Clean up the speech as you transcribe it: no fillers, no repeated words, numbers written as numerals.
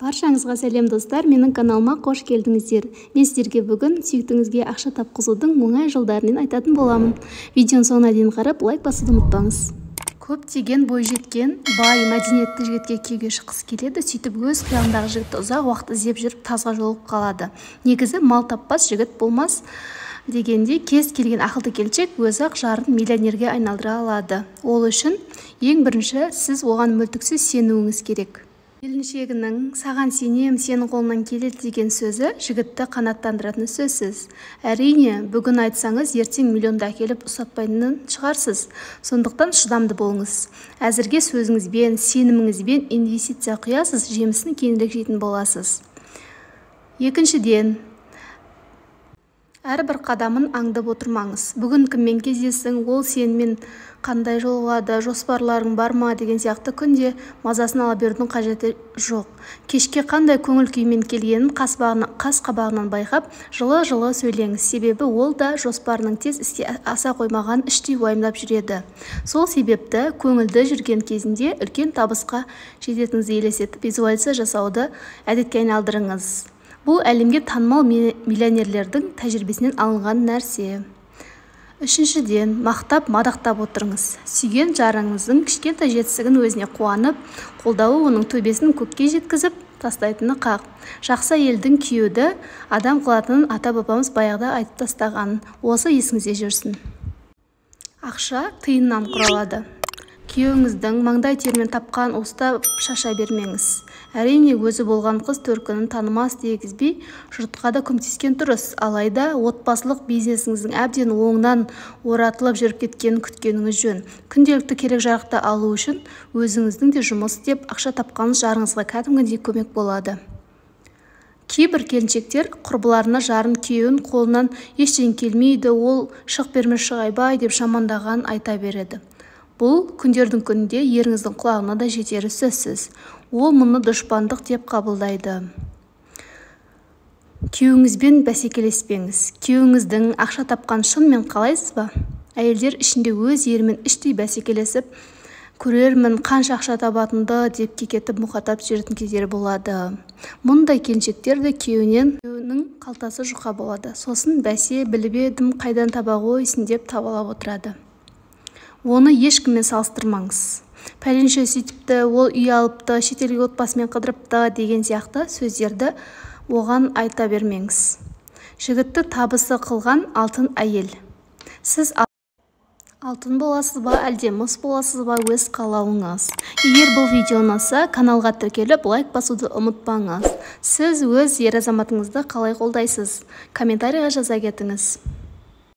Баршаңызға сәлем достар, менің каналыма қош келдіңіздер. Мен сіздерге бүгін сүйіктіңізге ақша тапқызудың оңай жолдарын айтатын боламын. Видеоның соңына дейін қарап, лайк басуды ұмытпаңыз. Көптеген бойжеткен бай, мәдениетті жігітке күйеуге шыққысы келеді, сөйтіп өз қиялындағы жігітті ұзақ уақыт іздеп жүріп тазға жолығып қалады. Негізі мал таппас жігіт болмас дегенде, кез келген ақылды келіншек өз-ақ жарын миллионерге айналдыра алады. Ол үшін ең бірінші сіз оған мүлтіксіз сенуіңіз керек. Келіншегінің «саған сенем, сенің қолыңнан келеді» деген сөзі жігітті қанаттандыратын сөзсіз. Әрине, бүгін айтсаңыз, ертең миллионды әкеліп ұсатпайтынын шығарсыз. Сондықтан шыдамды болыңыз. Әзірге сөзіңізбен, сеніміңізбен инвестиция құясыз, жемісін кейінірек жейтін боласыз. Екіншіден, әрбір қадамын аңдып отырмаңыз. Бүгін кіммен кездессің, ол сенімен қандай жолығады, жоспарларың бар ма деген сияқты күнде мазасын ала берудің қажеті жоқ. Кешке қандай көңіл күймен келгенін қас-қабағынан байқап, жылы-жылы сөйлеңіз. Себебі ол да жоспарының тез іске аса қоймаған іштей уайымдап жүреді. Сол себепті көңілді жүрген кезінде үлкен табысқа жететініңізді елестетіп, визуализация жасауды әдетке айналдырыңыз. Бұл әлемге танымал миллионерлердің тәжірибесінен алынған нәрсе. Үшіншіден, мақтап-мадақтап отырыңыз. Сүйген жарыңыздың кішкентай жетістігін өзіне қуанып, қолдауы оның төбесін көкке жеткізіп тастайтыны хақ. Жақсы әйелдің күйеуді адам қылатынын ата-бабамыз баяғыда айтып тастаған. Осы есіңізде жүрсін. Ақша тиыннан құралады. Күйеуіңіздің маңдай термен тапқан уыстап шаша бермеңіз. Әрине, өзі болған қыз төркінін танымас дегізбей, жұртқа да көмектескен дұрыс. Алайда, отбасылық бизнесіңіздің әбден оңынан оратылып жүріп кеткенін күткеніңіз жөн. Күнделікті керек жарақты алу үшін өзіңіздің де жұмыс істеп, ақша тапқаныңыз жарыңызға кәдімгідей көмек болады. Кейбір келіншектер құрбыларына жарын күйеуін қолынан ештеңе келмейді, ол шық берме шығайбай деп жамандағанын айта береді. Бұл күндердің күнінде еріңіздің құлағына да жетері сөзсіз. Ол мұны дұшпандық деп қабылдайды. Күйеуіңізбен бәсекелеспеңіз. Күйеуіңіздің ақша тапқан шынымен қалайсыз ба? Әйелдер ішінде өз ерімен іштей бәсекелесіп, көрермін қанша ақша табатынды деп кекетіп мұқатап жүретін кездері болады. Мұндай келіншектер де күйеуінің қалтасы жұқа болады. Сосын бәсе біліп едім қайдан таба қойсын деп табалап отырады. Оны ешкіммен салыстырмаңыз. Пәленше сөйтіпті, ол үй алыпты, шетелге отбасымен қыдырыпты деген сияқты сөздерді оған айта бермеңіз. Жігітті табысы қылған алтын әйел. Сіз алтын боласыз ба, әлде мыс боласыз ба, өз қалауыңыз. Егер бұл видео ұнаса, каналға тіркеліп, лайк басуды ұмытпаңыз. Сіз өз ер азаматыңызды қалай қолдайсыз? Комментарийға жаза кетіңіз.